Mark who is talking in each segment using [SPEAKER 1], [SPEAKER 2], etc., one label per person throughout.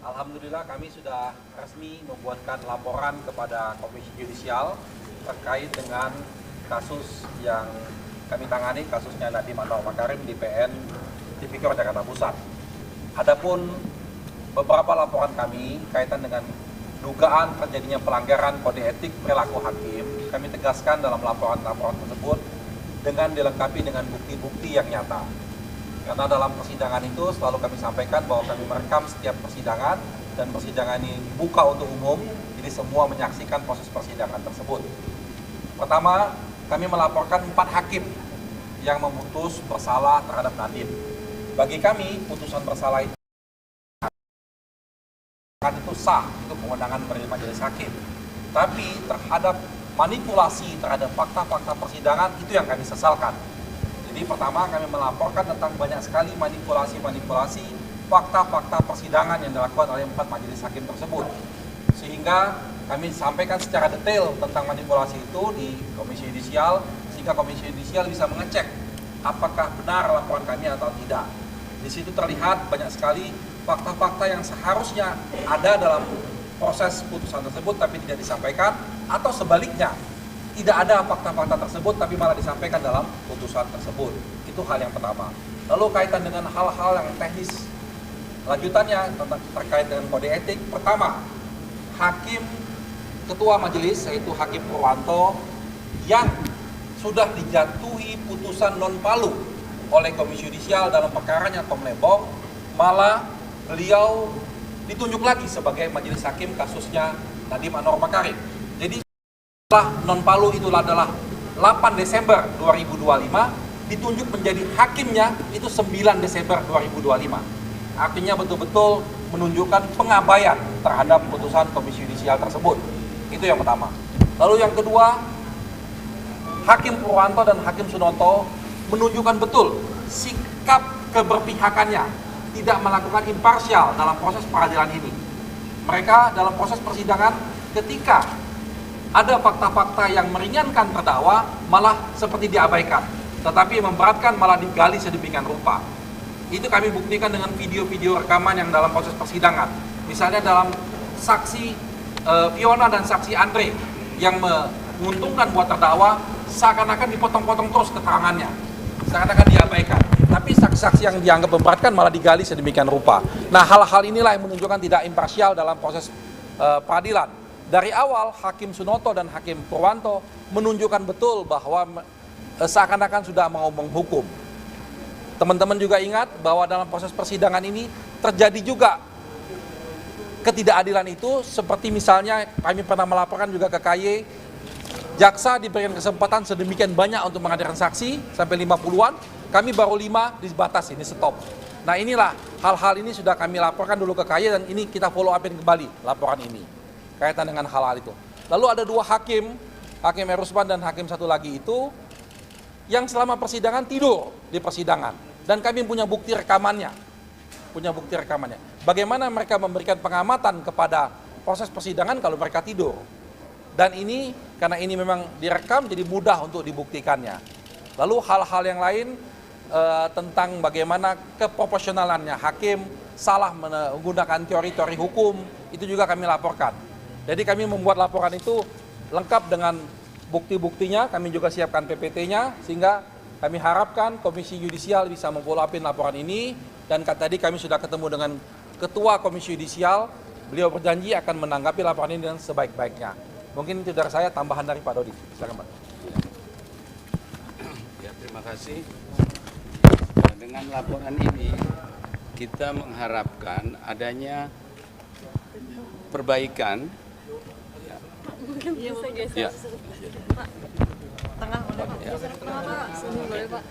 [SPEAKER 1] Alhamdulillah kami sudah resmi membuatkan laporan kepada Komisi Yudisial terkait dengan kasus yang kami tangani, kasusnya Nadiem Anwar Makarim di PN Tipikor Jakarta Pusat. Adapun beberapa laporan kami kaitan dengan dugaan terjadinya pelanggaran kode etik perilaku hakim, kami tegaskan dalam laporan-laporan tersebut dengan dilengkapi dengan bukti-bukti yang nyata. Karena dalam persidangan itu selalu kami sampaikan bahwa kami merekam setiap persidangan dan persidangan ini dibuka untuk umum, jadi semua menyaksikan proses persidangan tersebut. Pertama, kami melaporkan 4 hakim yang memutus bersalah terhadap Nadiem. Bagi kami, putusan bersalah itu sah, itu kewenangan dari majelis hakim. Tapi terhadap manipulasi terhadap fakta-fakta persidangan itu yang kami sesalkan. Jadi pertama kami melaporkan tentang banyak sekali manipulasi fakta-fakta persidangan yang dilakukan oleh 4 majelis hakim tersebut. Sehingga kami sampaikan secara detail tentang manipulasi itu di Komisi Yudisial, sehingga Komisi Yudisial bisa mengecek apakah benar laporan kami atau tidak. Di situ terlihat banyak sekali fakta-fakta yang seharusnya ada dalam proses putusan tersebut tapi tidak disampaikan, atau sebaliknya tidak ada fakta-fakta tersebut tapi malah disampaikan dalam putusan tersebut. Itu hal yang pertama. Lalu kaitan dengan hal-hal yang teknis lanjutannya terkait dengan kode etik. Pertama, hakim ketua majelis yaitu Hakim Purwanto yang sudah dijatuhi putusan non palu oleh Komisi Yudisial dalam perkaranya Tom Lembong, malah beliau ditunjuk lagi sebagai majelis hakim kasusnya Nadiem Anwar Makarim. Jadi non palu itu adalah 8 Desember 2025, ditunjuk menjadi hakimnya itu 9 Desember 2025. Artinya betul-betul menunjukkan pengabaian terhadap putusan Komisi Yudisial tersebut. Itu yang pertama. Lalu yang kedua, Hakim Purwanto dan Hakim Sunoto menunjukkan betul sikap keberpihakannya, tidak melakukan imparsial dalam proses peradilan ini. Mereka dalam proses persidangan ketika ada fakta-fakta yang meringankan terdakwa malah seperti diabaikan, tetapi memberatkan malah digali sedemikian rupa. Itu kami buktikan dengan video-video rekaman yang dalam proses persidangan. Misalnya dalam saksi Fiona dan saksi Andre yang menguntungkan buat terdakwa, seakan-akan dipotong-potong terus keterangannya, seakan-akan diabaikan. Tapi saksi-saksi yang dianggap memberatkan malah digali sedemikian rupa. Nah, hal-hal inilah yang menunjukkan tidak imparsial dalam proses peradilan. Dari awal, Hakim Sunoto dan Hakim Purwanto menunjukkan betul bahwa seakan-akan sudah mau menghukum. Teman-teman juga ingat bahwa dalam proses persidangan ini terjadi juga ketidakadilan itu, seperti misalnya kami pernah melaporkan juga ke KY, jaksa diberikan kesempatan sedemikian banyak untuk menghadirkan saksi, sampai 50-an, kami baru 5 dibatasi, ini stop. Nah inilah, hal-hal ini sudah kami laporkan dulu ke KY dan ini kita follow upin kembali laporan ini kaitan dengan hal-hal itu. Lalu ada 2 hakim, Hakim Erusman dan hakim satu lagi itu yang selama persidangan tidur di persidangan, dan kami punya bukti rekamannya. Bagaimana mereka memberikan pengamatan kepada proses persidangan kalau mereka tidur. Dan ini karena ini memang direkam jadi mudah untuk dibuktikannya. Lalu hal-hal yang lain tentang bagaimana keproporsionalannya hakim salah menggunakan teori-teori hukum, itu juga kami laporkan. Jadi kami membuat laporan itu lengkap dengan bukti-buktinya, kami juga siapkan PPT-nya, sehingga kami harapkan Komisi Yudisial bisa memfollow upin laporan ini. Dan tadi kami sudah ketemu dengan Ketua Komisi Yudisial, beliau berjanji akan menanggapi laporan ini dengan sebaik-baiknya. Mungkin itu dari saya, tambahan dari Pak Dodi. Silakan Pak.
[SPEAKER 2] Ya, terima kasih. Dengan laporan ini kita mengharapkan adanya perbaikan.
[SPEAKER 3] Mungkin bisa geser Pak. Tengah udah Pak. Geser ke tengah Pak. Sini boleh Pak.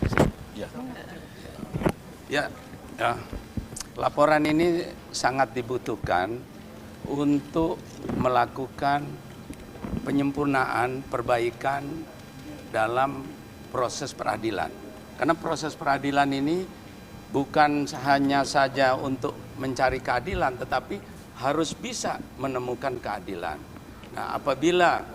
[SPEAKER 2] Ya, laporan ini sangat dibutuhkan untuk melakukan penyempurnaan, perbaikan dalam proses peradilan. Karena proses peradilan ini bukan hanya saja untuk mencari keadilan, tetapi harus bisa menemukan keadilan. Nah, apabila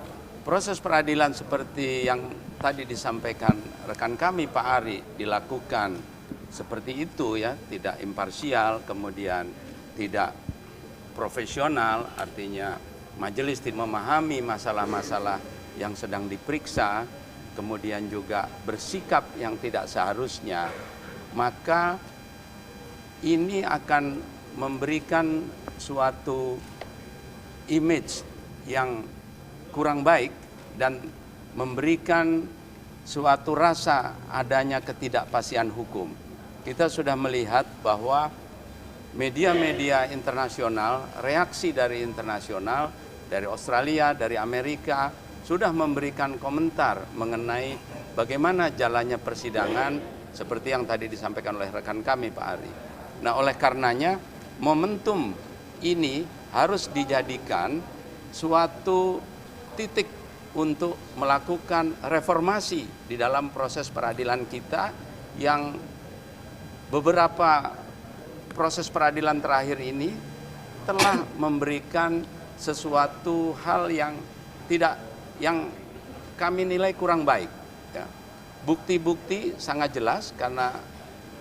[SPEAKER 2] proses peradilan seperti yang tadi disampaikan rekan kami Pak Ari dilakukan seperti itu ya, tidak imparsial, kemudian tidak profesional, artinya majelis tidak memahami masalah-masalah yang sedang diperiksa, kemudian juga bersikap yang tidak seharusnya, maka ini akan memberikan suatu image yang kurang baik dan memberikan suatu rasa adanya ketidakpastian hukum. Kita sudah melihat bahwa media-media internasional, reaksi dari internasional, dari Australia, dari Amerika, sudah memberikan komentar mengenai bagaimana jalannya persidangan seperti yang tadi disampaikan oleh rekan kami, Pak Ari. Nah, oleh karenanya momentum ini harus dijadikan suatu titik untuk melakukan reformasi di dalam proses peradilan kita yang beberapa proses peradilan terakhir ini telah memberikan sesuatu hal yang kami nilai kurang baik. Ya. Bukti-bukti sangat jelas karena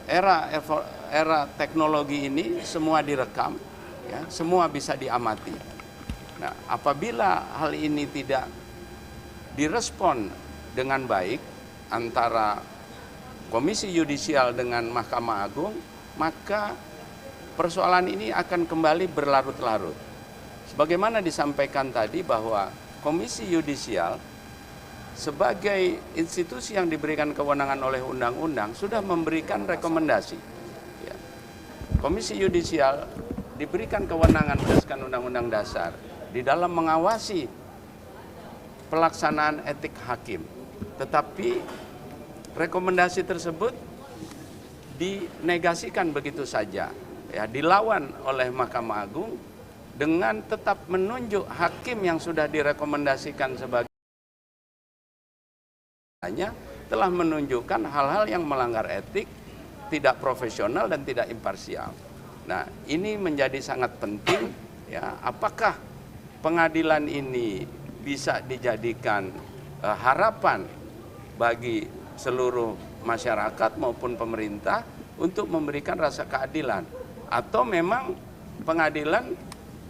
[SPEAKER 2] era teknologi ini semua direkam, ya, semua bisa diamati. Nah, apabila hal ini tidak direspon dengan baik antara Komisi Yudisial dengan Mahkamah Agung, maka persoalan ini akan kembali berlarut-larut. Sebagaimana disampaikan tadi bahwa Komisi Yudisial sebagai institusi yang diberikan kewenangan oleh undang-undang sudah memberikan rekomendasi. Ya. Komisi Yudisial diberikan kewenangan berdasarkan Undang-Undang Dasar di dalam mengawasi pelaksanaan etik hakim. Tetapi rekomendasi tersebut dinegasikan begitu saja, ya, dilawan oleh Mahkamah Agung dengan tetap menunjuk hakim yang sudah direkomendasikan sebagai telah menunjukkan hal-hal yang melanggar etik, tidak profesional dan tidak imparsial. Nah, ini menjadi sangat penting, ya, apakah pengadilan ini bisa dijadikan harapan bagi seluruh masyarakat maupun pemerintah untuk memberikan rasa keadilan, atau memang pengadilan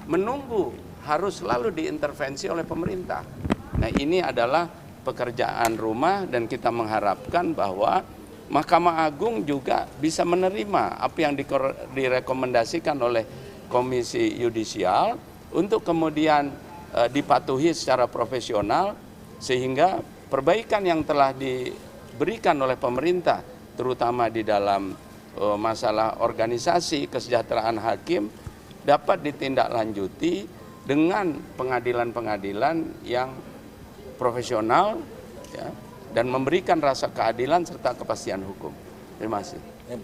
[SPEAKER 2] menunggu harus selalu diintervensi oleh pemerintah. Nah, ini adalah pekerjaan rumah dan kita mengharapkan bahwa Mahkamah Agung juga bisa menerima apa yang direkomendasikan oleh Komisi Yudisial untuk kemudian dipatuhi secara profesional, sehingga perbaikan yang telah diberikan oleh pemerintah terutama di dalam masalah organisasi kesejahteraan hakim dapat ditindaklanjuti dengan pengadilan-pengadilan yang profesional, ya, dan memberikan rasa keadilan serta kepastian hukum. Terima kasih.